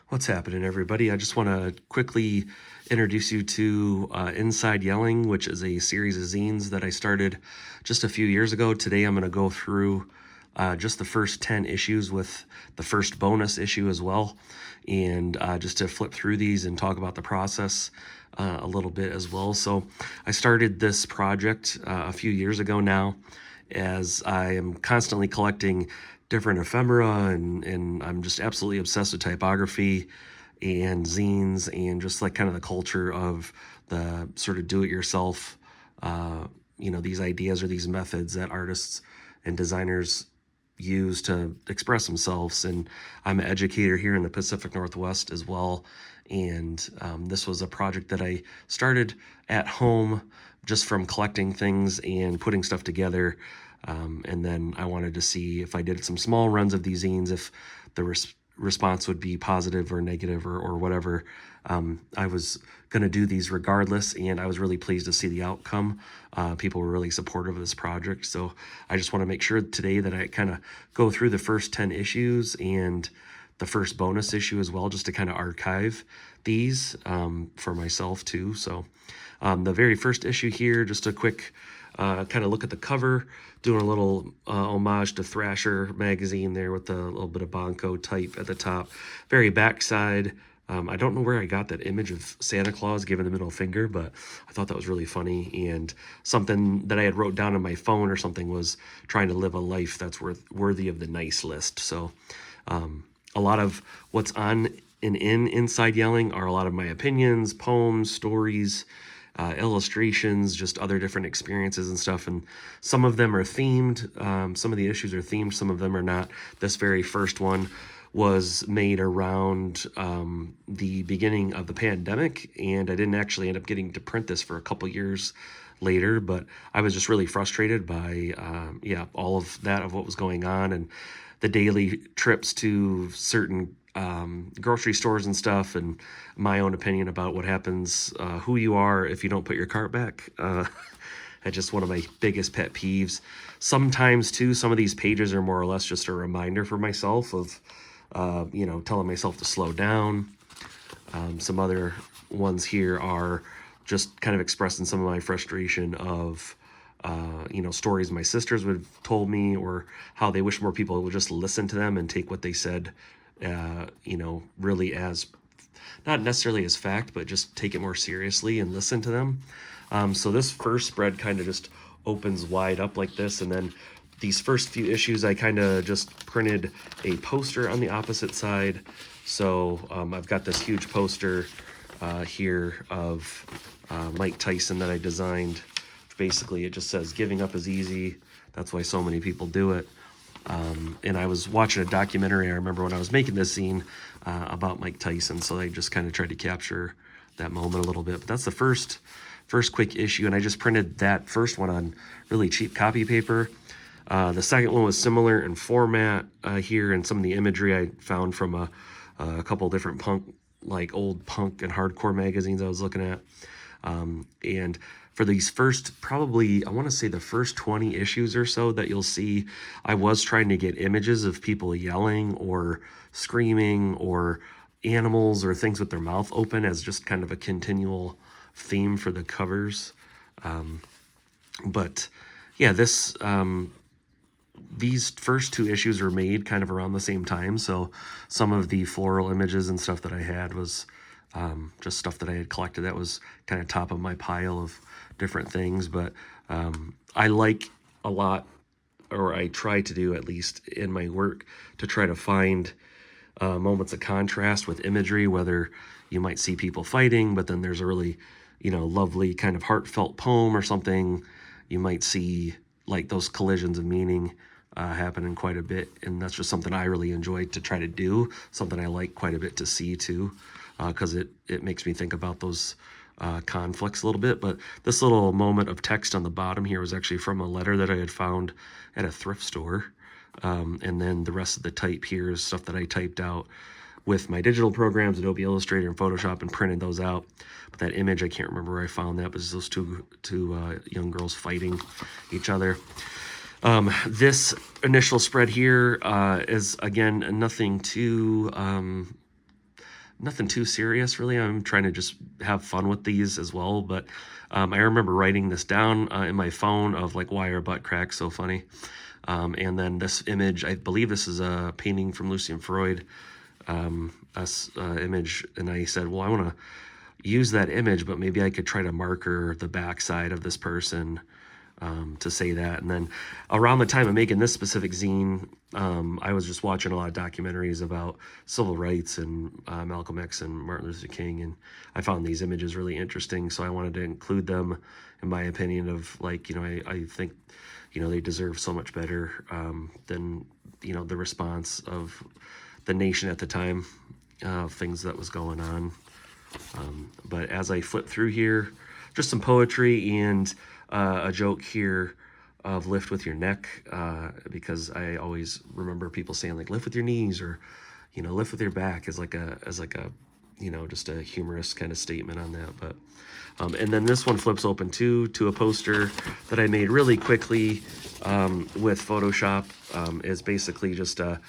What's happening, everybody? I just want to quickly introduce you to Inside Yelling, which is a series of zines that I started just a few years ago. Today I'm going to go through just the first 10 issues with the first bonus issue as well, and just to flip through these and talk about the process a little bit as well. So I started this project a few years ago now, as I am constantly collecting different ephemera, and I'm just absolutely obsessed with typography and zines and just like kind of the culture of the sort of do-it-yourself, these ideas or these methods that artists and designers use to express themselves. And I'm an educator here in the Pacific Northwest as well. And this was a project that I started at home just from collecting things and putting stuff together. And then I wanted to see if I did some small runs of these zines, if the response would be positive or negative or whatever. I was going to do these regardless, and I was really pleased to see the outcome. People were really supportive of this project. So I just want to make sure today that I kind of go through the first 10 issues and the first bonus issue as well, just to kind of archive these for myself too. So the very first issue here, just a quick kind of look at the cover, doing a little homage to Thrasher magazine there with a little bit of Bonko type at the top. Very backside. I don't know where I got that image of Santa Claus giving the middle finger, but I thought that was really funny. And something that I had wrote down on my phone or something was trying to live a life that's worthy of the nice list. So a lot of what's on and in Inside Yelling are a lot of my opinions, poems, stories, illustrations, just other different experiences and stuff. And some of them are themed. Some of the issues are themed. Some of them are not. This very first one was made around the beginning of the pandemic, and I didn't actually end up getting to print this for a couple years later, but I was just really frustrated by all of that, of what was going on, and the daily trips to certain grocery stores and stuff, and my own opinion about what happens, who you are if you don't put your cart back. That's just one of my biggest pet peeves. Sometimes too, some of these pages are more or less just a reminder for myself of, telling myself to slow down. Some other ones here are just kind of expressing some of my frustration of, stories my sisters would have told me, or how they wish more people would just listen to them and take what they said, really as not necessarily as fact, but just take it more seriously and listen to them. So this first spread kind of just opens wide up like this, and then these first few issues I kind of just printed a poster on the opposite side. So I've got this huge poster here of Mike Tyson that I designed. Basically, it just says giving up is easy. That's why so many people do it. And I was watching a documentary, I remember, when I was making this scene about Mike Tyson, so I just kind of tried to capture that moment a little bit. But that's the first quick issue, and I just printed that first one on really cheap copy paper. The second one was similar in format here, and some of the imagery I found from a couple different old punk and hardcore magazines I was looking at. And for these first, probably, I want to say the first 20 issues or so that you'll see, I was trying to get images of people yelling or screaming or animals or things with their mouth open as just kind of a continual theme for the covers. But yeah, these first two issues were made kind of around the same time. So some of the floral images and stuff that I had was just stuff that I had collected that was kind of top of my pile of different things. But I like a lot, or I try to do at least in my work, to try to find moments of contrast with imagery, whether you might see people fighting, but then there's a really, lovely kind of heartfelt poem or something. You might see like those collisions of meaning happening quite a bit, and that's just something I really enjoy to try to do, something I like quite a bit to see too, because it makes me think about those conflicts a little bit. But this little moment of text on the bottom here was actually from a letter that I had found at a thrift store, and then the rest of the type here is stuff that I typed out with my digital programs, Adobe Illustrator and Photoshop, and printed those out. But that image, I can't remember where I found that, but it's those two young girls fighting each other. This initial spread here is, again, nothing too nothing too serious, really. I'm trying to just have fun with these as well. But I remember writing this down in my phone of like, why are butt cracks so funny? And then this image, I believe this is a painting from Lucian Freud, image. And I said, well, I want to use that image, but maybe I could try to marker the backside of this person to say that. And then around the time of making this specific zine, I was just watching a lot of documentaries about civil rights and Malcolm X and Martin Luther King, and I found these images really interesting, so I wanted to include them in my opinion of like, I think, they deserve so much better than, the response of the nation at the time, things that was going on. But as I flip through here, just some poetry and a joke here of lift with your neck, because I always remember people saying like lift with your knees, or lift with your back, as like a just a humorous kind of statement on that. But and then this one flips open too to a poster that I made really quickly with Photoshop. Is basically just a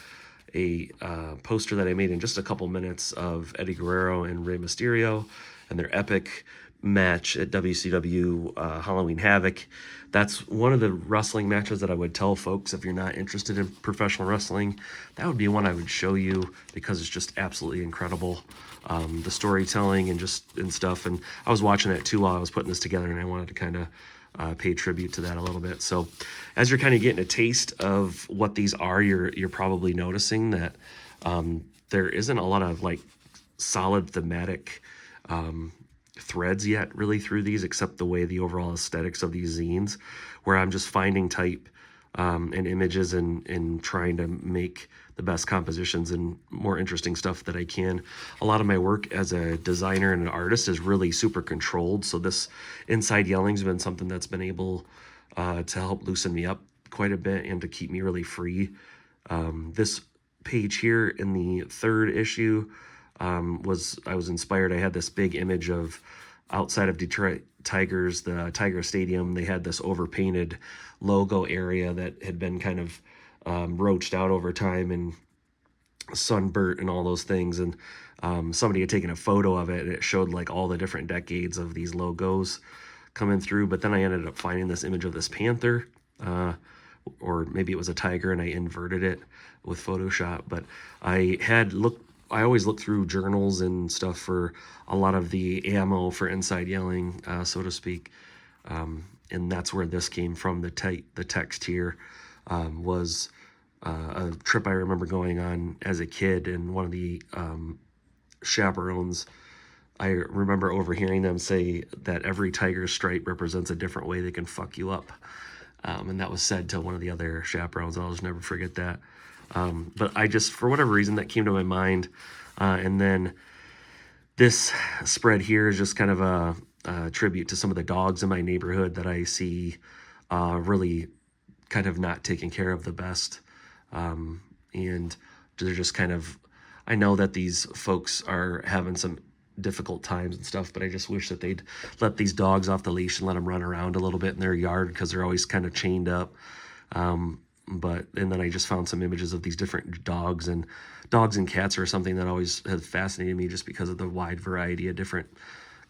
poster that I made in just a couple minutes of Eddie Guerrero and Rey Mysterio and their epic match at WCW Halloween Havoc. That's one of the wrestling matches that I would tell folks, if you're not interested in professional wrestling, that would be one I would show you, because it's just absolutely incredible. The storytelling and stuff. And I was watching that too while I was putting this together, and I wanted to kind of pay tribute to that a little bit. So as you're kind of getting a taste of what these are, you're probably noticing that there isn't a lot of like solid thematic threads yet really through these, except the way the overall aesthetics of these zines, where I'm just finding type and images and trying to make the best compositions and more interesting stuff that I can. A lot of my work as a designer and an artist is really super controlled, so this inside yelling's been something that's been able to help loosen me up quite a bit and to keep me really free. This page here in the third issue, I was inspired. I had this big image of outside of Detroit Tigers, the Tiger Stadium. They had this overpainted logo area that had been kind of roached out over time and sunburnt and all those things. And somebody had taken a photo of it, and it showed like all the different decades of these logos coming through. But then I ended up finding this image of this panther, or maybe it was a tiger, and I inverted it with Photoshop. But I always look through journals and stuff for a lot of the ammo for inside yelling, so to speak. And that's where this came from. The text here was a trip I remember going on as a kid, and one of the chaperones, I remember overhearing them say that every tiger stripe represents a different way they can fuck you up. And that was said to one of the other chaperones. I'll just never forget that. But I just, for whatever reason, that came to my mind. And then this spread here is just kind of a tribute to some of the dogs in my neighborhood that I see really kind of not taking care of the best. And they're just kind of, I know that these folks are having some difficult times and stuff, but I just wish that they'd let these dogs off the leash and let them run around a little bit in their yard, because they're always kind of chained up. And then I just found some images of these different dogs and cats are something that always has fascinated me, just because of the wide variety of different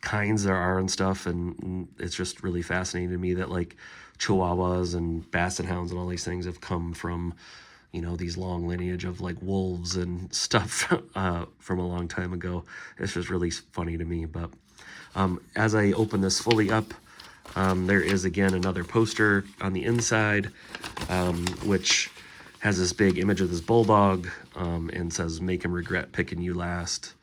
kinds there are and stuff. And it's just really fascinating to me that like Chihuahuas and Basset Hounds and all these things have come from, these long lineage of like wolves and stuff from a long time ago. It's just really funny to me. But as I open this fully up, there is again another poster on the inside, which has this big image of this bulldog and says, "Make him regret picking you last,"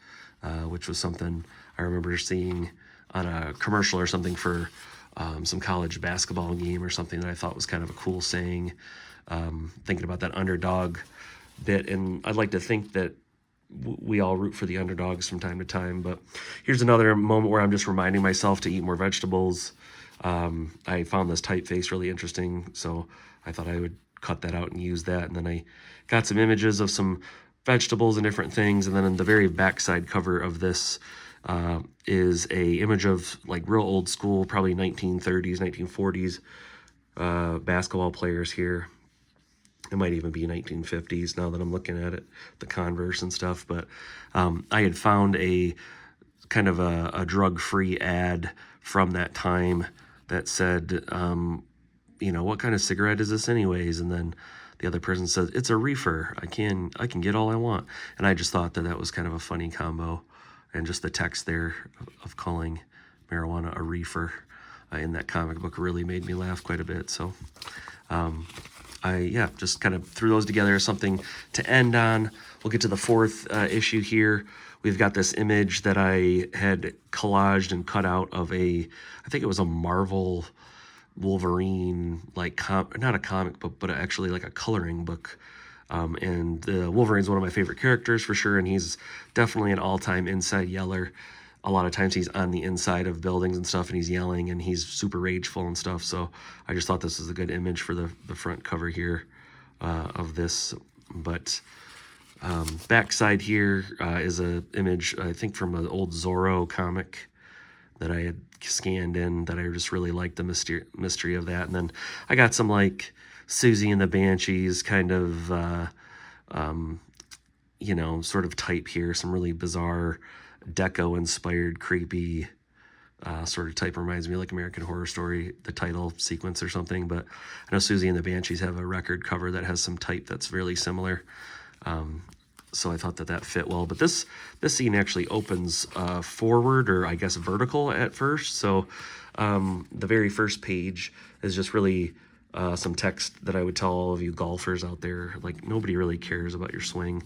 which was something I remember seeing on a commercial or something for some college basketball game or something that I thought was kind of a cool saying, thinking about that underdog bit. And I'd like to think that we all root for the underdogs from time to time. But here's another moment where I'm just reminding myself to eat more vegetables. I found this typeface really interesting, so I thought I would cut that out and use that. And then I got some images of some vegetables and different things. And then in the very backside cover of this is a image of like real old school, probably 1930s, 1940s basketball players here. It might even be 1950s now that I'm looking at it, the Converse and stuff. But I had found a kind of a drug-free ad from that time that said, what kind of cigarette is this anyways? And then the other person says, it's a reefer. I can get all I want. And I just thought that was kind of a funny combo. And just the text there of calling marijuana a reefer in that comic book really made me laugh quite a bit. So I just kind of threw those together as something to end on. We'll get to the fourth issue here. We've got this image that I had collaged and cut out of I think it was a Marvel Wolverine, not a comic book, but actually like a coloring book. And Wolverine's one of my favorite characters for sure, and he's definitely an all-time inside yeller. A lot of times he's on the inside of buildings and stuff, and he's yelling, and he's super rageful and stuff. So I just thought this was a good image for the front cover here of this. But backside here is an image, I think, from an old Zorro comic that I had scanned in, that I just really liked the mystery of that. And then I got some like Susie and the Banshees kind of, sort of type here, some really bizarre deco-inspired, creepy sort of type. Reminds me of like American Horror Story, the title sequence or something. But I know Susie and the Banshees have a record cover that has some type that's really similar. So I thought that fit well. But this scene actually opens forward, or I guess vertical at first. So the very first page is just really some text that I would tell all of you golfers out there. Like, nobody really cares about your swing.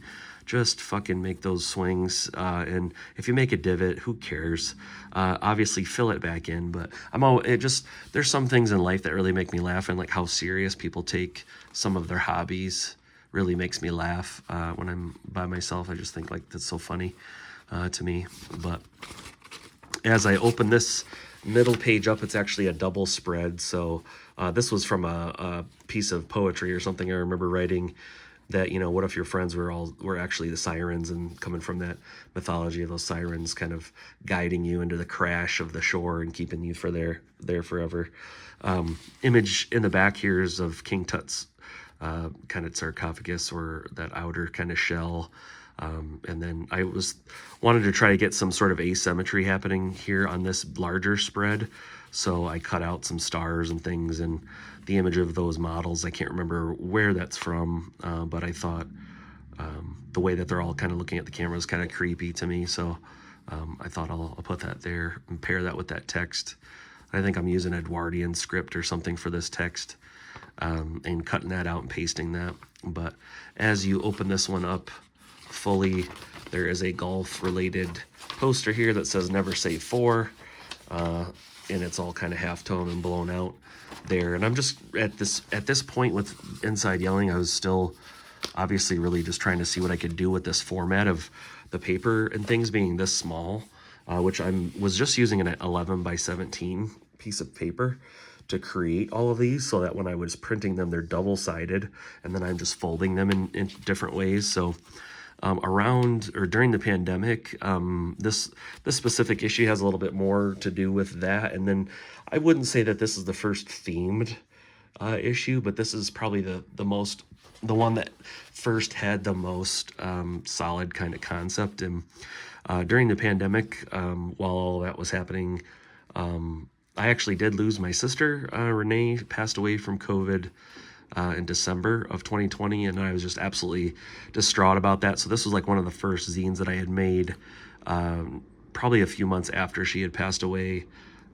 Just fucking make those swings. And if you make a divot, who cares? Obviously fill it back in. But there's some things in life that really make me laugh, and like how serious people take some of their hobbies really makes me laugh when I'm by myself. I just think like that's so funny to me. But as I open this middle page up, it's actually a double spread. So this was from a piece of poetry or something I remember writing, that, what if your friends were actually the sirens, and coming from that mythology of those sirens kind of guiding you into the crash of the shore and keeping you there forever. Image in the back here is of King Tut's kind of sarcophagus, or that outer kind of shell. And then I wanted to try to get some sort of asymmetry happening here on this larger spread. So I cut out some stars and things, and the image of those models, I can't remember where that's from, but I thought the way that they're all kind of looking at the camera is kind of creepy to me. So I thought I'll put that there and pair that with that text. I think I'm using Edwardian script or something for this text. And cutting that out and pasting that. But as you open this one up fully, there is a golf-related poster here that says "Never Say Four," and it's all kind of half-tone and blown out there. And I'm just at this point with Inside Yelling, I was still obviously really just trying to see what I could do with this format of the paper and things being this small, which was just using an 11 by 17 piece of paper to create all of these, so that when I was printing them, they're double-sided, and then I'm just folding them in different ways. So around or during the pandemic, this specific issue has a little bit more to do with that. And then I wouldn't say that this is the first themed issue, but this is probably the one that first had the most solid kind of concept. And during the pandemic, while all that was happening, I actually did lose my sister. Renee passed away from COVID in December of 2020, and I was just absolutely distraught about that. So this was like one of the first zines that I had made, probably a few months after she had passed away,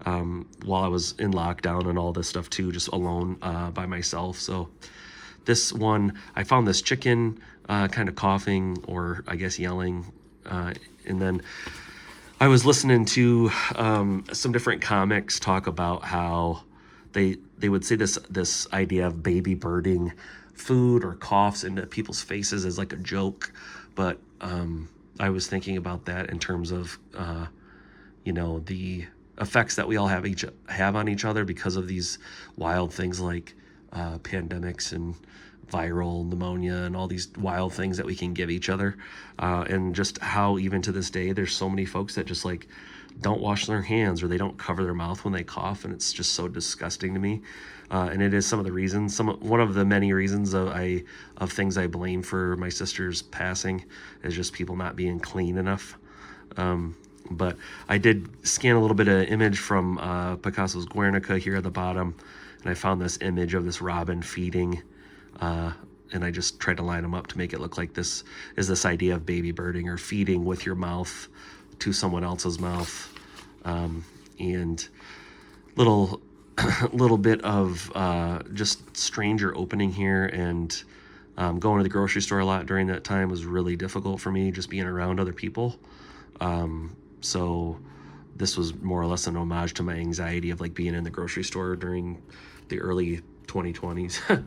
while I was in lockdown and all this stuff too, just alone by myself. So this one, I found this chicken kind of coughing, or I guess yelling, and then I was listening to some different comics talk about how they would say this idea of baby birding food or coughs into people's faces as like a joke, but I was thinking about that in terms of the effects that we all have on each other because of these wild things like pandemics and viral pneumonia and all these wild things that we can give each other. And just how even to this day, there's so many folks that just like don't wash their hands, or they don't cover their mouth when they cough, and it's just so disgusting to me. And it is some of the reasons, one of the many reasons of things I blame for my sister's passing is just people not being clean enough. But I did scan a little bit of image from Picasso's Guernica here at the bottom, and I found this image of this robin feeding, and I just tried to line them up to make it look like this is this idea of baby birding, or feeding with your mouth to someone else's mouth. And little little bit of just stranger opening here, and going to the grocery store a lot during that time was really difficult for me, just being around other people. So this was more or less an homage to my anxiety of like being in the grocery store during the early 2020s.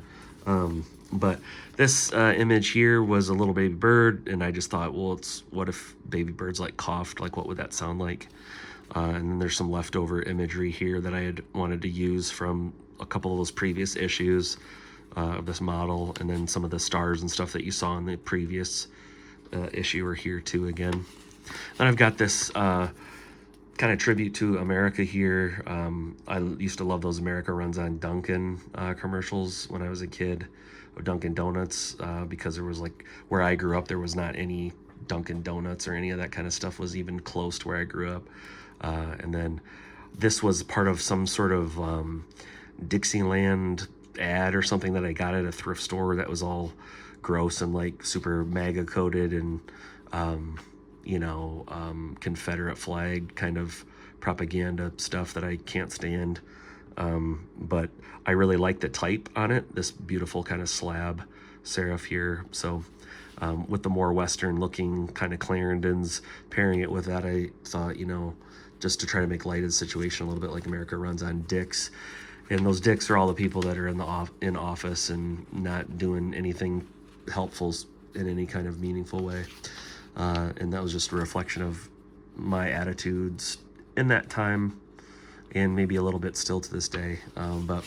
But this image here was a little baby bird, and I just thought, well, what if baby birds like coughed? Like, what would that sound like? And then there's some leftover imagery here that I had wanted to use from a couple of those previous issues of this model, and then some of the stars and stuff that you saw in the previous issue are here too again. Then I've got this kind of tribute to America here. I used to love those America Runs on Dunkin' commercials when I was a kid, or Dunkin' Donuts, because there was like, where I grew up, there was not any Dunkin' Donuts or any of that kind of stuff was even close to where I grew up. And then this was part of some sort of Dixieland ad or something that I got at a thrift store that was all gross and like super MAGA coded, and Confederate flag kind of propaganda stuff that I can't stand. But I really like the type on it, this beautiful kind of slab serif here. So with the more Western looking kind of Clarendons, pairing it with that, I thought, just to try to make light of the situation a little bit, like America Runs on Dicks. And those dicks are all the people that are in office and not doing anything helpful in any kind of meaningful way. And that was just a reflection of my attitudes in that time, and maybe a little bit still to this day. But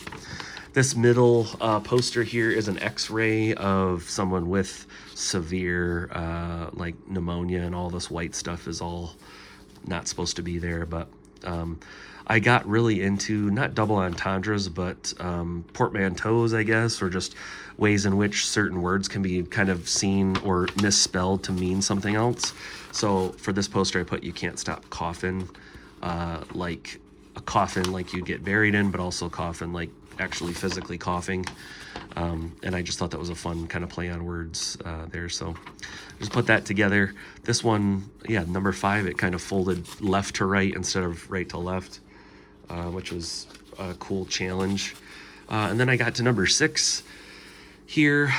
this middle poster here is an x-ray of someone with severe like pneumonia, and all this white stuff is all not supposed to be there. But I got really into not double entendres, but portmanteaus, I guess, or just ways in which certain words can be kind of seen or misspelled to mean something else. So for this poster, I put "you can't stop coughing," like a coffin like you get buried in, but also coffin like actually physically coughing. And I just thought that was a fun kind of play on words there. So just put that together. This one, yeah, number 5, it kind of folded left to right instead of right to left, which was a cool challenge. And then I got to number 6 here.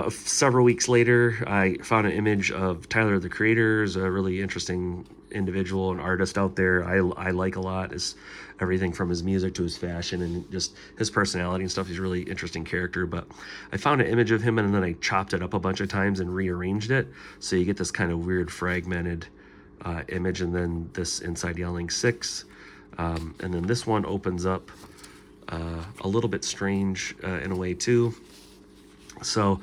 Several weeks later, I found an image of Tyler, the Creator, is a really interesting individual and artist out there. I like a lot, is everything from his music to his fashion and just his personality and stuff. He's a really interesting character. But I found an image of him, and then I chopped it up a bunch of times and rearranged it, so you get this kind of weird fragmented image. And then this Inside Yelling 6, and then this one opens up a little bit strange in a way too. So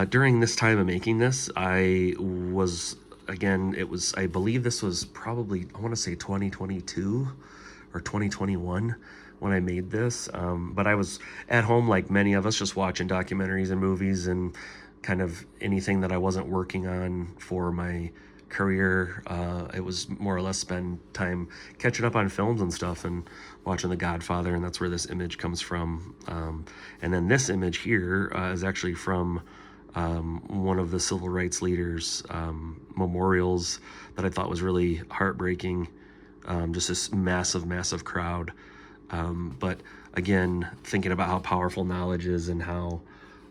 during this time of making this, I believe this was probably, I want to say 2022 or 2021 when I made this. But I was at home, like many of us, just watching documentaries and movies and kind of anything that I wasn't working on for my career. It was more or less spend time catching up on films and stuff and watching The Godfather, and that's where this image comes from. And then this image here is actually from one of the civil rights leaders' memorials that I thought was really heartbreaking. Just this massive crowd. But again, thinking about how powerful knowledge is, and how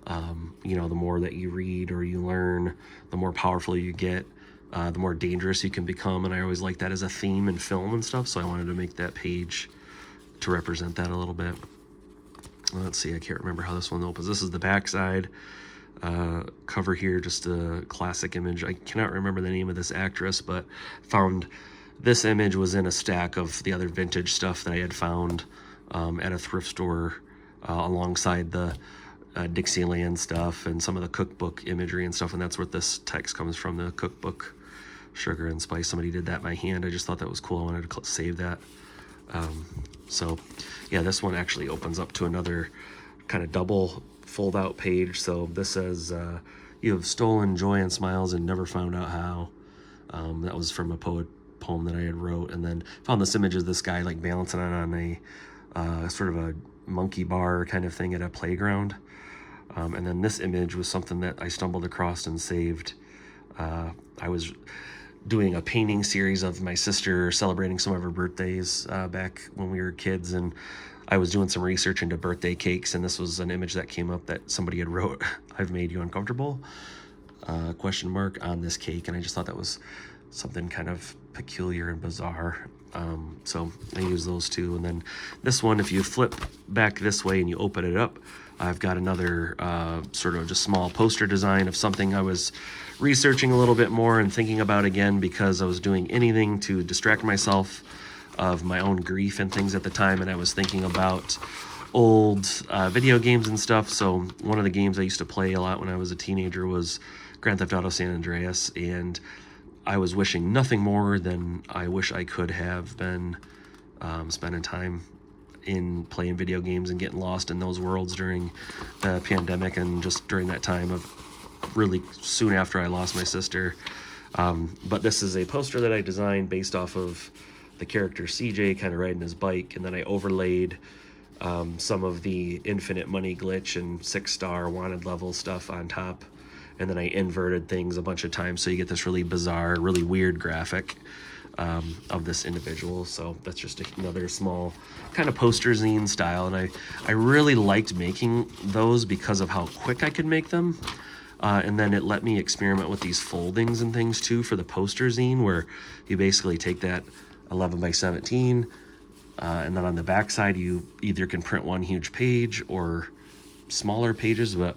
the more that you read or you learn, the more powerful you get, the more dangerous you can become. And I always like that as a theme in film and stuff, so I wanted to make that page to represent that a little bit. Let's see, I can't remember how this one opens. This is the backside cover here, just a classic image. I cannot remember the name of this actress, but found this image was in a stack of the other vintage stuff that I had found at a thrift store alongside the Dixieland stuff and some of the cookbook imagery and stuff, and that's where this text comes from, the cookbook Sugar and Spice. Somebody did that by hand. I just thought that was cool. I wanted to save that. So yeah, this one actually opens up to another kind of double fold out page. So this says, you have stolen joy and smiles and never found out how. That was from a poem that I had wrote, and then found this image of this guy like balancing it on a sort of a monkey bar kind of thing at a playground. And then this image was something that I stumbled across and saved. I was doing a painting series of my sister celebrating some of her birthdays back when we were kids, and I was doing some research into birthday cakes, and this was an image that came up that somebody had wrote, "I've made you uncomfortable?" Question mark on this cake, and I just thought that was something kind of peculiar and bizarre. So I use those two. And then this one, if you flip back this way and you open it up, I've got another sort of just small poster design of something I was researching a little bit more and thinking about again, because I was doing anything to distract myself of my own grief and things at the time, and I was thinking about old video games and stuff. So one of the games I used to play a lot when I was a teenager was Grand Theft Auto San Andreas, and I was wishing nothing more than I wish I could have been spending time in playing video games and getting lost in those worlds during the pandemic, and just during that time of really soon after I lost my sister. But this is a poster that I designed based off of the character CJ kind of riding his bike, and then I overlaid some of the infinite money glitch and 6-star wanted level stuff on top, and then I inverted things a bunch of times so you get this really bizarre, really weird graphic of this individual. So that's just another small kind of poster zine style, and I really liked making those because of how quick I could make them. And then it let me experiment with these foldings and things too for the poster zine, where you basically take that 11 by 17 and then on the back side you either can print one huge page or smaller pages. But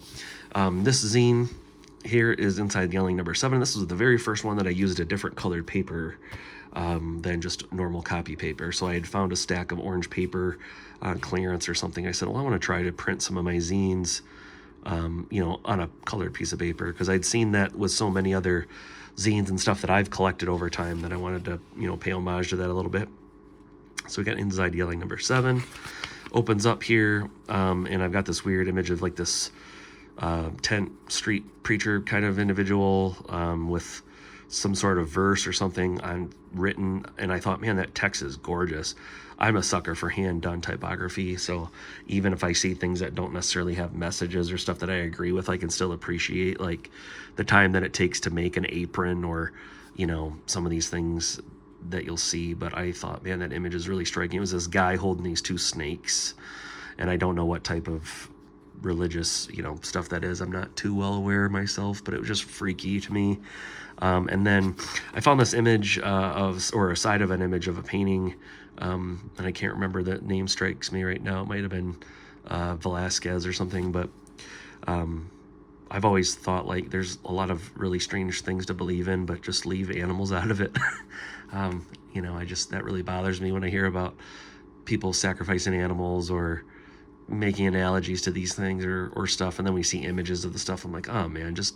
this zine here is Inside Yelling number 7. This was the very first one that I used a different colored paper than just normal copy paper. So I had found a stack of orange paper on clearance or something. I said, well, I want to try to print some of my zines on a colored piece of paper, because I'd seen that with so many other zines and stuff that I've collected over time that I wanted to, pay homage to that a little bit. So we got Inside Yelling number 7. Opens up here, and I've got this weird image of like this tent street preacher kind of individual with some sort of verse or something written, and I thought, man, that text is gorgeous. I'm a sucker for hand-done typography, so even if I see things that don't necessarily have messages or stuff that I agree with, I can still appreciate like the time that it takes to make an apron or, some of these things that you'll see. But I thought, man, that image is really striking. It was this guy holding these two snakes, and I don't know what type of religious, stuff that is. I'm not too well aware myself, but it was just freaky to me. And then I found this image or a side of an image of a painting, and I can't remember, the name strikes me right now. It might have been Velasquez or something, but I've always thought like there's a lot of really strange things to believe in, but just leave animals out of it. That really bothers me when I hear about people sacrificing animals or making analogies to these things or stuff, and then we see images of the stuff. I'm like, oh man, just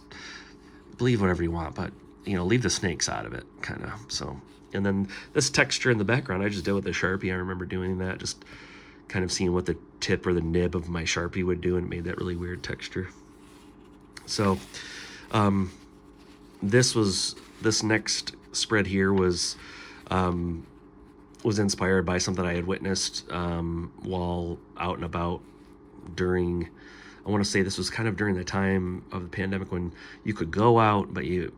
believe whatever you want, but leave the snakes out of it, kind of. So, and then this texture in the background I just did with a Sharpie. I remember doing that, just kind of seeing what the tip or the nib of my Sharpie would do, and it made that really weird texture. So this next spread here was inspired by something I had witnessed while out and about during, I want to say this was kind of during the time of the pandemic when you could go out, but you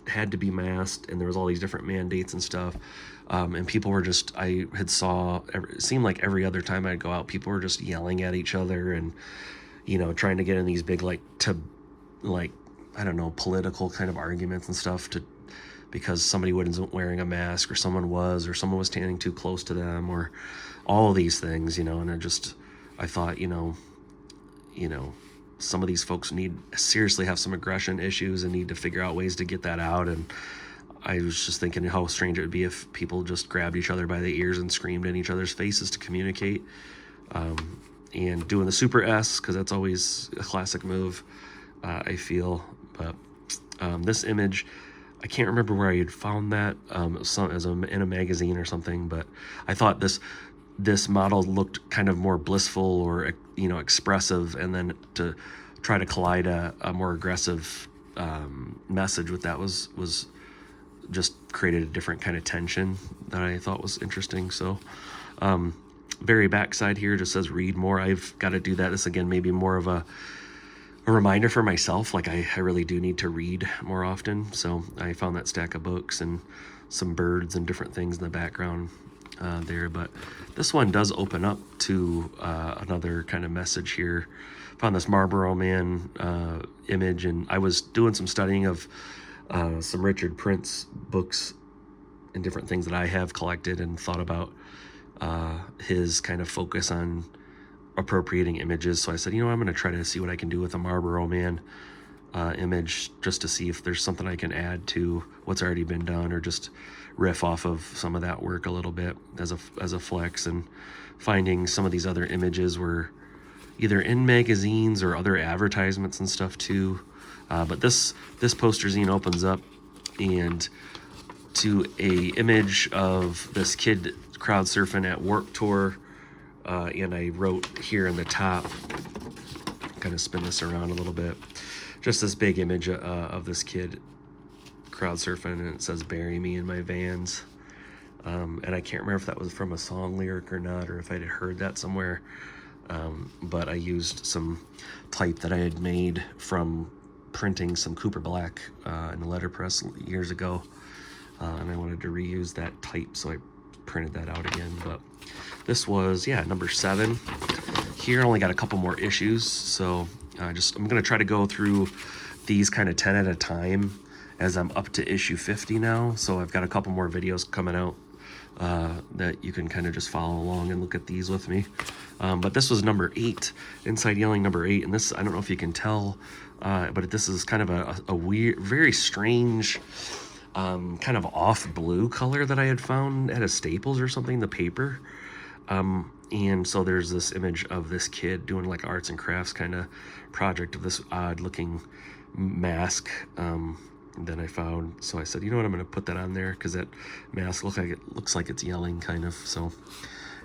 had to be masked, and there was all these different mandates and stuff. And people were just, it seemed like every other time I'd go out, people were just yelling at each other and, trying to get in these big, I don't know, political kind of arguments and stuff because somebody wasn't wearing a mask, or someone was standing too close to them, or all of these things, and I thought, some of these folks seriously have some aggression issues and need to figure out ways to get that out. And I was just thinking how strange it would be if people just grabbed each other by the ears and screamed in each other's faces to communicate. and doing the super S, because that's always a classic move, I feel. But this image, I can't remember where I had found that, in a magazine or something, but I thought this model looked kind of more blissful or, expressive, and then to try to collide a more aggressive message with that was just created a different kind of tension that I thought was interesting. So very backside here just says read more. I've got to do that. This again maybe more of a reminder for myself, like I really do need to read more often. So I found that stack of books and some birds and different things in the background there. But this one does open up to another kind of message here. Found this Marlboro Man image, and I was doing some studying of some Richard Prince books and different things that I have collected, and thought about his kind of focus on appropriating images. So I said, I'm going to try to see what I can do with a Marlboro Man image, just to see if there's something I can add to what's already been done, or just riff off of some of that work a little bit as a flex. And finding some of these other images were either in magazines or other advertisements and stuff too. But this poster zine opens up and to a image of this kid crowd surfing at Warped Tour. And I wrote here in the top, kind of spin this around a little bit, just this big image of this kid crowd surfing, and it says "Bury me in my Vans." And I can't remember if that was from a song lyric or not, or if I had heard that somewhere. But I used some type that I had made from printing some Cooper Black in the letterpress years ago, and I wanted to reuse that type, so I printed that out again. But this was number 7 here. Only got a couple more issues, so I'm gonna try to go through these kind of 10 at a time, as I'm up to issue 50 now. So I've got a couple more videos coming out that you can kind of just follow along and look at these with me. But this was number 8, Inside Yelling number 8, and this, I don't know if you can tell, but this is kind of a weird, very strange, kind of off blue color that I had found at a Staples or something, the paper. And so there's this image of this kid doing like arts and crafts kind of project of this odd looking mask. Then I found, so I said, I'm going to put that on there, because that mask looks like it's yelling kind of. So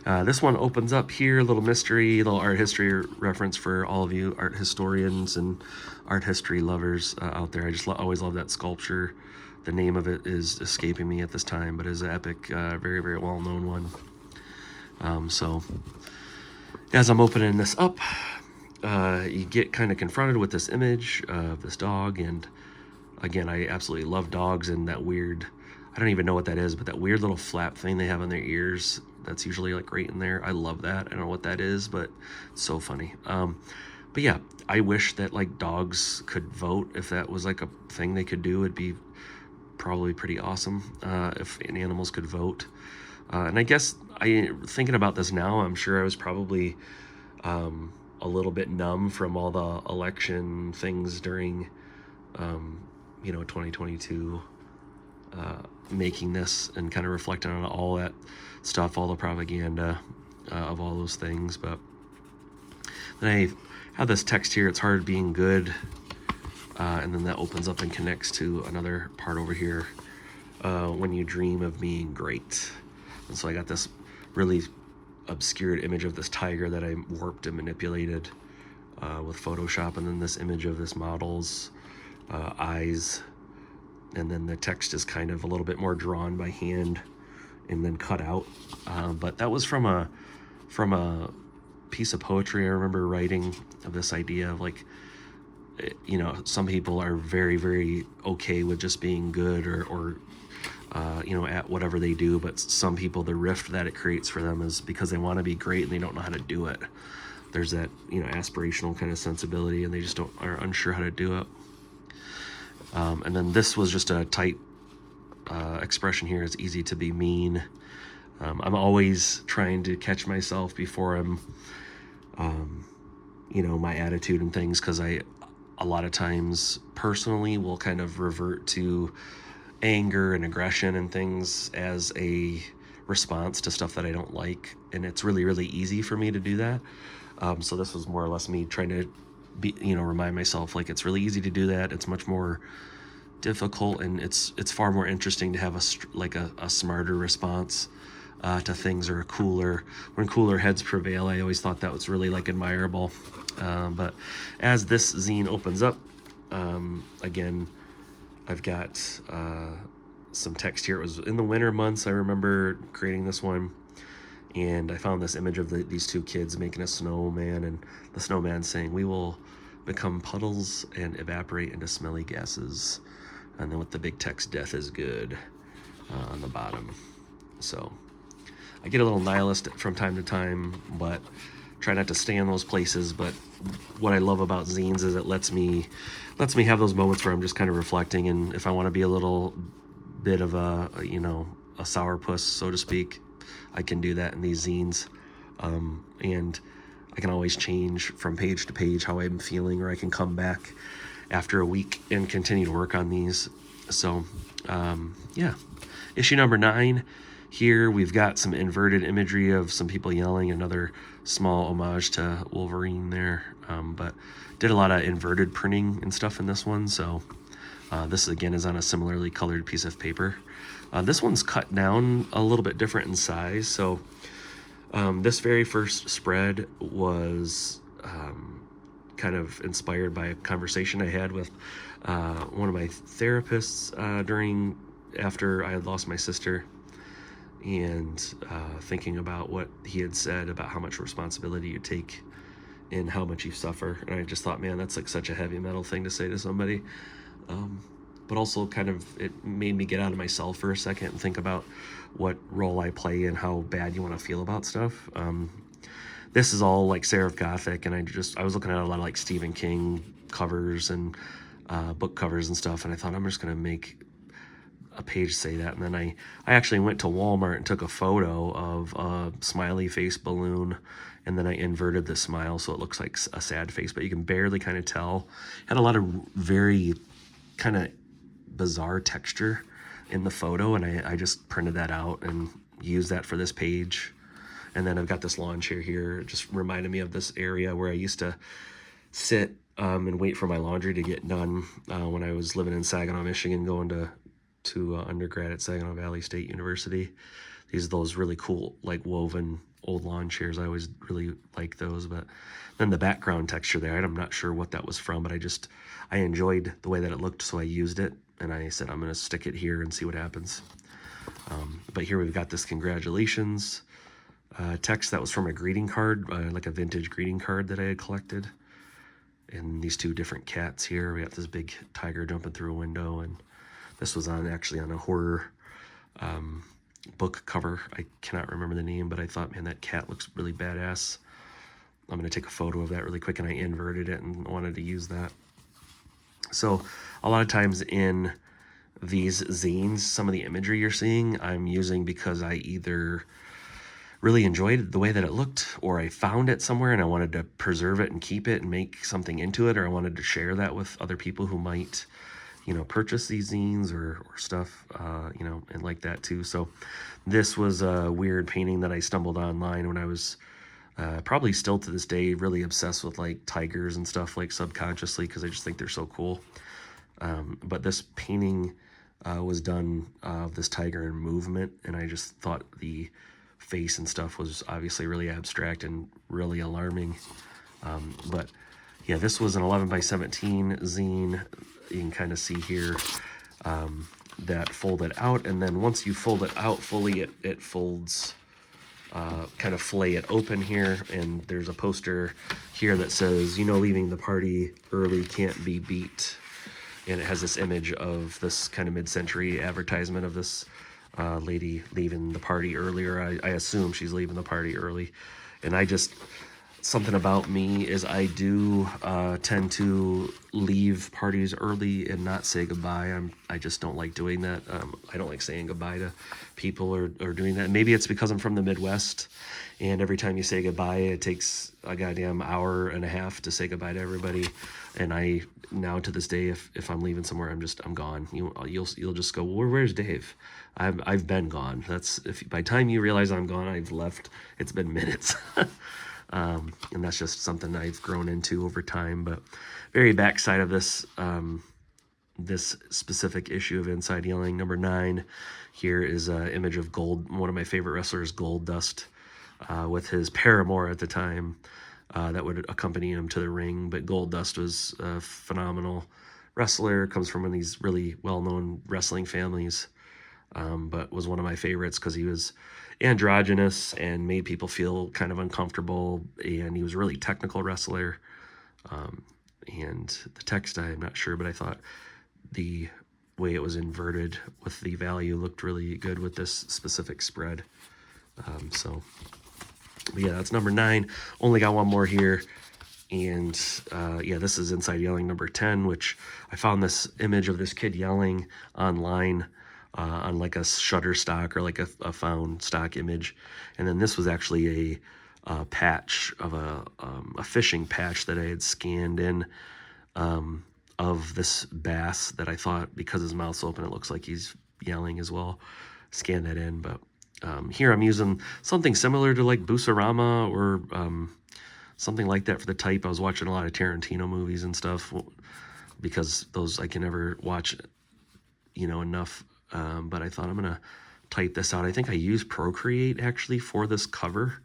this one opens up here, a little mystery, a little art history reference for all of you art historians and art history lovers out there. I just always love that sculpture. The name of it is escaping me at this time, but it's an epic, very, very well-known one. So as I'm opening this up, you get kind of confronted with this image of this dog. And again, I absolutely love dogs, and that weird, I don't even know what that is, but that weird little flap thing they have on their ears, that's usually like right in there. I love that. I don't know what that is, but it's so funny. But yeah, I wish that like dogs could vote. If that was like a thing they could do, it'd be probably pretty awesome if animals could vote. And I guess thinking about this now, I'm sure I was probably a little bit numb from all the election things during 2022, making this and kind of reflecting on all that stuff, all the propaganda of all those things. But then I have this text here, it's hard being good, and then that opens up and connects to another part over here, when you dream of being great. And so I got this really obscured image of this tiger that I warped and manipulated with Photoshop, and then this image of this model's eyes, and then the text is kind of a little bit more drawn by hand and then cut out. But that was from a piece of poetry I remember writing, of this idea of like, some people are very, very okay with just being good or at whatever they do, but some people, the rift that it creates for them is because they want to be great and they don't know how to do it. There's that, aspirational kind of sensibility, and they just are unsure how to do it. And then this was just a tight expression here. It's easy to be mean. I'm always trying to catch myself before I'm, my attitude and things, because a lot of times personally will kind of revert to anger and aggression and things as a response to stuff that I don't like. And it's really, really easy for me to do that. So this was more or less me trying to remind myself, like, it's really easy to do that. It's much more difficult, and it's far more interesting to have a smarter response to things, or when cooler heads prevail. I always thought that was really like admirable. But as this zine opens up, again, I've got some text here. It was in the winter months. I remember creating this one, and I found this image of these two kids making a snowman, and the snowman saying, "We will become puddles and evaporate into smelly gases." And then with the big text, "Death is good," on the bottom. So I get a little nihilist from time to time, but try not to stay in those places. But what I love about zines is it lets me have those moments where I'm just kind of reflecting, and if I want to be a little bit of a sourpuss, so to speak, I can do that in these zines. And I can always change from page to page how I'm feeling, or I can come back after a week and continue to work on these. So yeah, issue number 9. Here we've got some inverted imagery of some people yelling, another small homage to Wolverine there, but did a lot of inverted printing and stuff in this one. So this again is on a similarly colored piece of paper. This one's cut down a little bit different in size. So this very first spread was kind of inspired by a conversation I had with one of my therapists after I had lost my sister, and thinking about what he had said about how much responsibility you take and how much you suffer. And I just thought, man, that's like such a heavy metal thing to say to somebody. But also kind of, it made me get out of myself for a second and think about what role I play and how bad you want to feel about stuff. This is all like serif Gothic, and I was looking at a lot of like Stephen King covers and book covers and stuff, and I thought, I'm just going to make a page say that. And then I actually went to Walmart and took a photo of a smiley face balloon, and then I inverted the smile so it looks like a sad face, but you can barely kind of tell. Had a lot of very kind of bizarre texture in the photo, and I just printed that out and used that for this page. And then I've got this lawn chair here. It just reminded me of this area where I used to sit and wait for my laundry to get done when I was living in Saginaw, Michigan, going to undergrad at Saginaw Valley State University. Those really cool, like, woven old lawn chairs. I always really like those. But then the background texture there, I'm not sure what that was from, but I enjoyed the way that it looked, so I used it, and I said, I'm going to stick it here and see what happens. But here we've got this congratulations text that was from a greeting card, like a vintage greeting card that I had collected. And these two different cats here. We got this big tiger jumping through a window, and this was actually on a horror book cover. I cannot remember the name, but I thought, man, that cat looks really badass. I'm going to take a photo of that really quick, and I inverted it and wanted to use that. So a lot of times in these zines, some of the imagery you're seeing, I'm using because I either really enjoyed the way that it looked, or I found it somewhere and I wanted to preserve it and keep it and make something into it, or I wanted to share that with other people who might, purchase these zines or stuff, and like that too. So this was a weird painting that I stumbled online when I was probably still to this day really obsessed with like tigers and stuff, like subconsciously, because I just think they're so cool. But this painting was done of this tiger in movement, and I just thought the face and stuff was obviously really abstract and really alarming. But yeah, this was an 11 by 17 zine. You can kind of see here that folded out, and then once you fold it out fully, it folds, kind of fillet it open here, and there's a poster here that says, leaving the party early can't be beat. And it has this image of this kind of mid-century advertisement of this lady leaving the party earlier. I assume she's leaving the party early. And something about me is I do tend to leave parties early and not say goodbye. I just don't like doing that. I don't like saying goodbye to people or doing that. Maybe it's because I'm from the Midwest, and every time you say goodbye, it takes a goddamn hour and a half to say goodbye to everybody. And I now to this day, if I'm leaving somewhere, I'm gone. You'll just go, well, where's Dave? I've been gone. By the time you realize I'm gone, I've left. It's been minutes. And that's just something I've grown into over time. But very backside of this this specific issue of Inside Yelling, number 9, here is an image of one of my favorite wrestlers, Gold Dust, with his paramour at the time that would accompany him to the ring. But Gold Dust was a phenomenal wrestler, comes from one of these really well-known wrestling families, but was one of my favorites because he was androgynous and made people feel kind of uncomfortable, and he was a really technical wrestler. And the text, I'm not sure, but I thought the way it was inverted with the value looked really good with this specific spread. So yeah, that's number 9. Only got one more here. And yeah, this is Inside Yelling number 10, which I found this image of this kid yelling online on like a Shutterstock or like a found stock image. And then this was actually a patch of a fishing patch that I had scanned in of this bass that I thought, because his mouth's open, it looks like he's yelling as well. Scan that in. But here I'm using something similar to like Busurama or something like that for the type. I was watching a lot of Tarantino movies and stuff because those I can never watch, enough. But I thought I'm going to type this out. I think I used Procreate actually for this cover,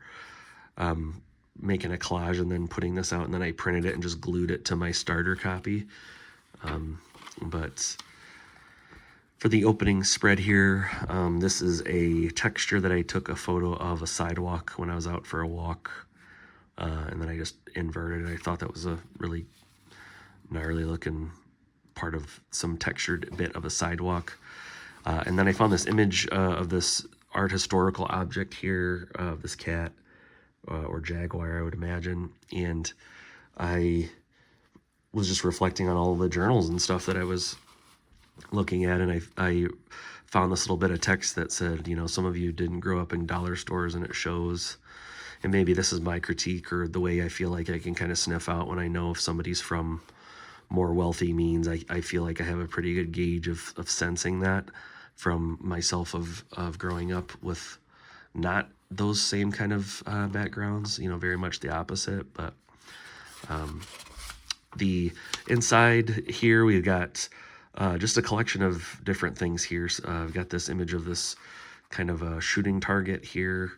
making a collage and then putting this out. And then I printed it and just glued it to my starter copy. But for the opening spread here, this is a texture that I took a photo of a sidewalk when I was out for a walk. And then I just inverted it. I thought that was a really gnarly looking part of some textured bit of a sidewalk. And then I found this image of this art historical object here, of this cat or jaguar, I would imagine. And I was just reflecting on all the journals and stuff that I was looking at. And I found this little bit of text that said, some of you didn't grow up in dollar stores, and it shows. And maybe this is my critique or the way I feel like I can kind of sniff out when I know if somebody's from more wealthy means. I feel like I have a pretty good gauge of sensing that from myself of growing up with not those same kind of backgrounds, very much the opposite. But the inside here, we've got just a collection of different things here. I've got this image of this kind of a shooting target here,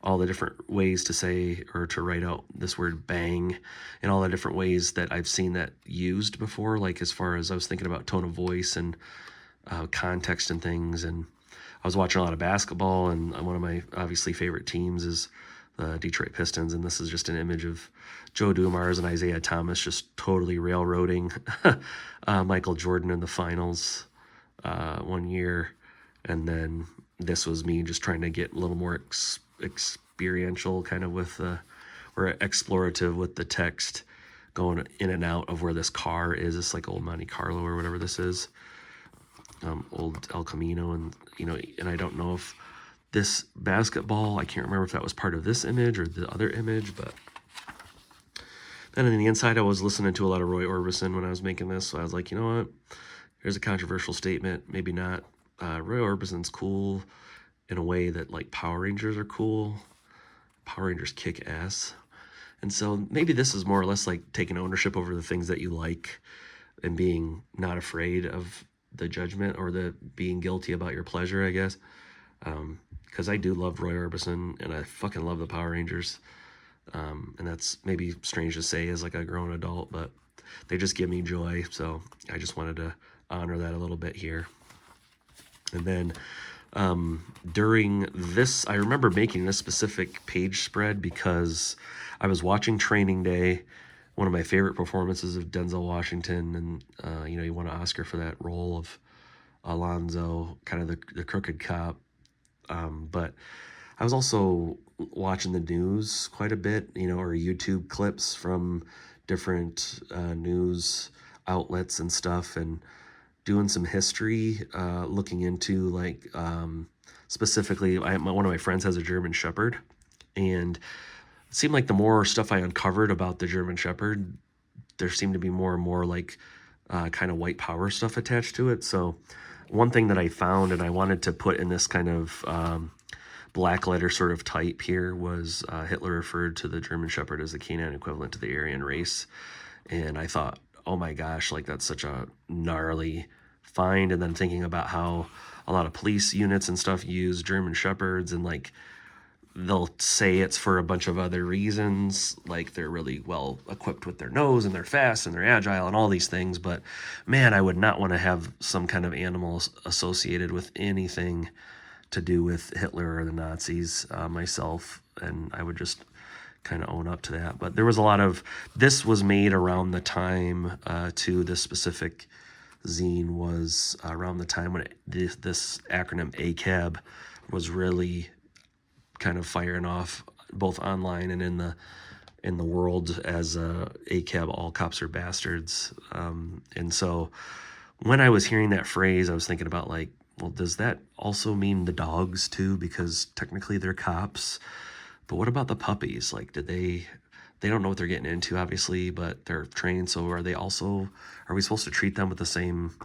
all the different ways to say or to write out this word bang, and all the different ways that I've seen that used before, like as far as I was thinking about tone of voice and context and things. And I was watching a lot of basketball, and one of my obviously favorite teams is the Detroit Pistons, and this is just an image of Joe Dumars and Isaiah Thomas just totally railroading Michael Jordan in the finals one year. And then this was me just trying to get a little more experiential kind of with or explorative with the text, going in and out of where this car is. It's like old Monte Carlo or whatever this is, old El Camino. And and I don't know if this basketball, I can't remember if that was part of this image or the other image. But then on the inside, I was listening to a lot of Roy Orbison when I was making this, so I was like, you know what, here's a controversial statement, maybe not. Roy Orbison's cool in a way that like Power Rangers are cool. Power Rangers kick ass. And so maybe this is more or less like taking ownership over the things that you like and being not afraid of the judgment or the being guilty about your pleasure, I guess. Because I do love Roy Orbison, and I fucking love the Power Rangers. And that's maybe strange to say as like a grown adult, but they just give me joy. So I just wanted to honor that a little bit here. And then during this, I remember making this specific page spread because I was watching Training Day, one of my favorite performances of Denzel Washington, and he won an Oscar for that role of Alonzo, kind of the crooked cop. But I was also watching the news quite a bit, or YouTube clips from different news outlets and stuff, and doing some history, looking into like specifically, one of my friends has a German Shepherd, and it seemed like the more stuff I uncovered about the German Shepherd, there seemed to be more and more like kind of white power stuff attached to it. So one thing that I found and I wanted to put in this kind of black letter sort of type here was Hitler referred to the German Shepherd as the canine equivalent to the Aryan race. And I thought, oh my gosh, like that's such a gnarly find. And then thinking about how a lot of police units and stuff use German Shepherds, and like they'll say it's for a bunch of other reasons, like they're really well equipped with their nose and they're fast and they're agile and all these things. But man, I would not want to have some kind of animals associated with anything to do with Hitler or the Nazis myself, and I would just kind of own up to that. But there was a lot of, this was made around the time to this specific zine was around the time when this acronym ACAB was really kind of firing off both online and in the world as ACAB, all cops are bastards. And so when I was hearing that phrase, I was thinking about like, well, does that also mean the dogs too? Because technically they're cops. But what about the puppies? Like, they don't know what they're getting into, obviously, but they're trained. So are we supposed to treat them with the same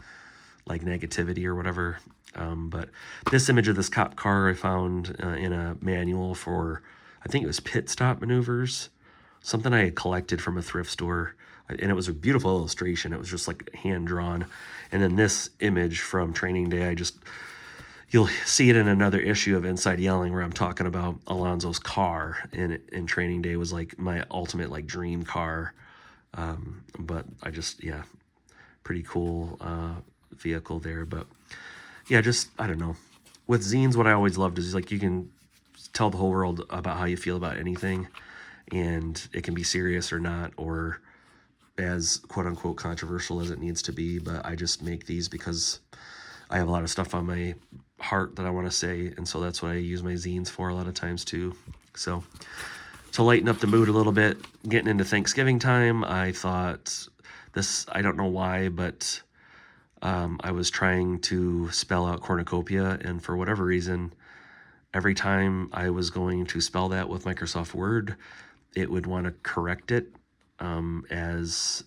like negativity or whatever? But this image of this cop car I found in a manual for, I think it was pit stop maneuvers, something I had collected from a thrift store. And it was a beautiful illustration. It was just like hand drawn. And then this image from training day, you'll see it in another issue of Inside Yelling where I'm talking about Alonzo's car in training day was like my ultimate like dream car. But yeah, pretty cool vehicle there. But yeah, I don't know. With zines, what I always loved is like you can tell the whole world about how you feel about anything, and it can be serious or not, or as quote unquote controversial as it needs to be. But I just make these because I have a lot of stuff on my heart that I want to say, and so that's what I use my zines for a lot of times too. So to lighten up the mood a little bit, getting into Thanksgiving time, I thought this, I don't know why, but I was trying to spell out cornucopia, and for whatever reason, every time I was going to spell that with Microsoft Word, it would want to correct it as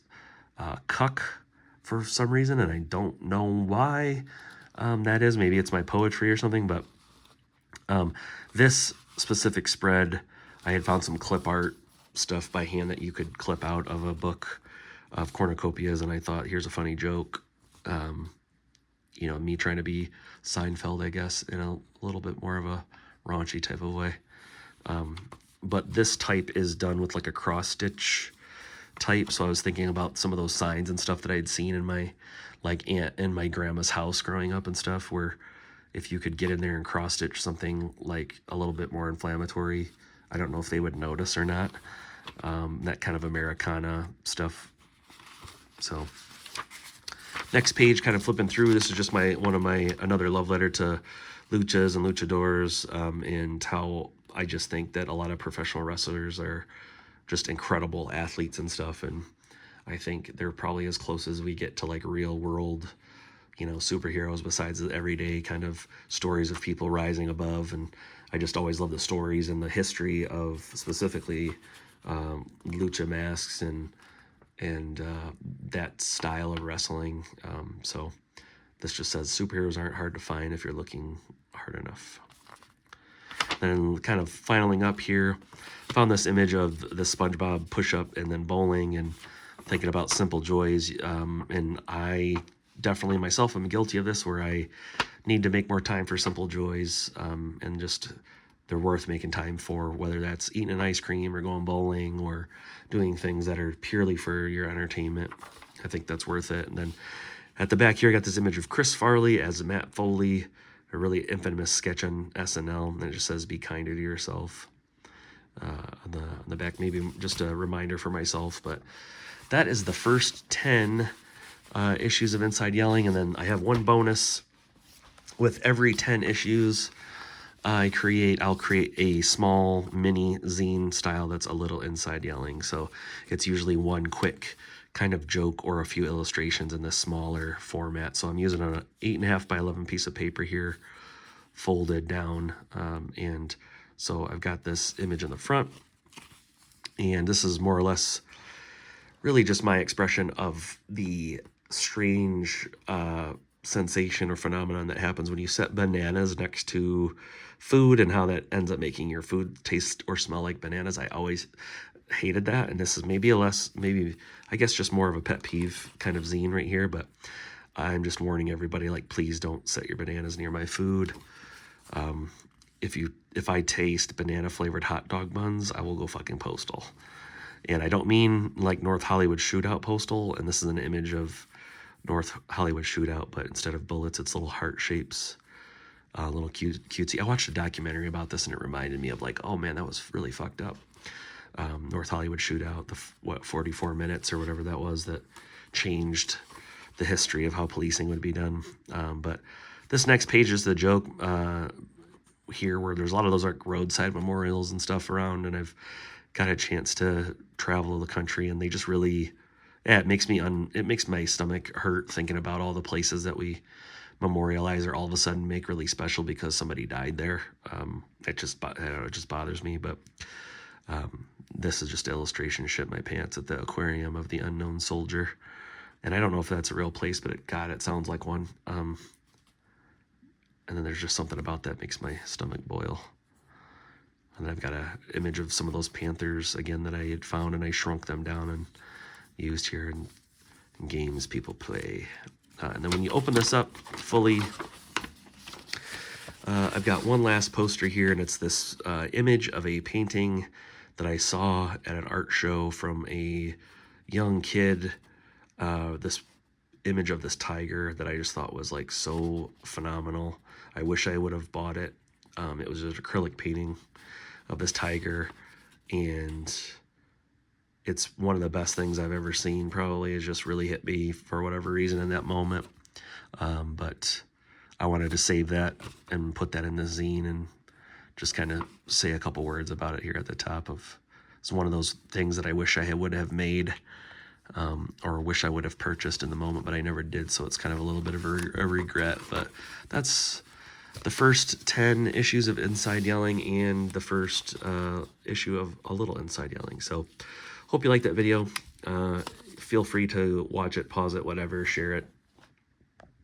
cuck for some reason, and I don't know why that is. Maybe it's my poetry or something, but this specific spread, I had found some clip art stuff by hand that you could clip out of a book of cornucopias, and I thought, here's a funny joke. Me trying to be Seinfeld, I guess, in a little bit more of a raunchy type of way. But this type is done with like a cross stitch type. So I was thinking about some of those signs and stuff that I had seen in my like aunt and my grandma's house growing up and stuff, where if you could get in there and cross stitch something like a little bit more inflammatory, I don't know if they would notice or not. That kind of Americana stuff. So next page, kind of flipping through, this is just another love letter to luchas and luchadors, and how I just think that a lot of professional wrestlers are just incredible athletes and stuff, and I think they're probably as close as we get to like real world, superheroes, besides the everyday kind of stories of people rising above. And I just always love the stories and the history of specifically lucha masks and that style of wrestling. So this just says superheroes aren't hard to find if you're looking hard enough. Then kind of finaling up here, found this image of the SpongeBob push-up and then bowling, and thinking about simple joys. And I definitely myself am guilty of this, where I need to make more time for simple joys, and just they're worth making time for, whether that's eating an ice cream or going bowling or doing things that are purely for your entertainment. I think that's worth it. And then at the back here, I got this image of Chris Farley as Matt Foley, a really infamous sketch on SNL, and it just says, "Be kinder to yourself." On the back, maybe just a reminder for myself. But that is the first 10 issues of Inside Yelling, and then I have one bonus. With every 10 issues, I'll create a small mini zine style that's a little Inside Yelling. So it's usually one quick kind of joke or a few illustrations in this smaller format. So I'm using an 8.5 by 11 piece of paper here, folded down, and so I've got this image in the front, and this is more or less really just my expression of the strange sensation or phenomenon that happens when you set bananas next to food and how that ends up making your food taste or smell like bananas. I always hated that, and this is maybe I guess just more of a pet peeve kind of zine right here, but I'm just warning everybody, like, please don't set your bananas near my food. If I taste banana flavored hot dog buns, I will go fucking postal. And I don't mean like North Hollywood Shootout postal, and this is an image of North Hollywood Shootout, but instead of bullets, it's little heart shapes, little cutesy. I watched a documentary about this, and it reminded me of, like, oh man, that was really fucked up. North Hollywood Shootout, 44 minutes or whatever that was, that changed the history of how policing would be done. But this next page is the joke here, where there's a lot of those like roadside memorials and stuff around, and I've got a chance to travel the country, and they just really, yeah, it makes my stomach hurt thinking about all the places that we memorialize or all of a sudden make really special because somebody died there. It just bothers me. But this is just illustration shit my pants at the aquarium of the unknown soldier, and I don't know if that's a real place, but it sounds like one. And then there's just something about that makes my stomach boil. And then I've got an image of some of those panthers again that I had found, and I shrunk them down and used here in games people play. And then when you open this up fully, I've got one last poster here, and it's this image of a painting that I saw at an art show from a young kid. This image of this tiger that I just thought was like so phenomenal. I wish I would have bought it. It was an acrylic painting of this tiger, and it's one of the best things I've ever seen. Probably has just really hit me for whatever reason in that moment. But I wanted to save that and put that in the zine and just kind of say a couple words about it here at the top. It's one of those things that I wish I would have made, or wish I would have purchased in the moment, but I never did. So it's kind of a little bit of a regret. But that's the first 10 issues of Inside Yelling and the first issue of A Little Inside Yelling. So hope you liked that video. Feel free to watch it, pause it, whatever, share it.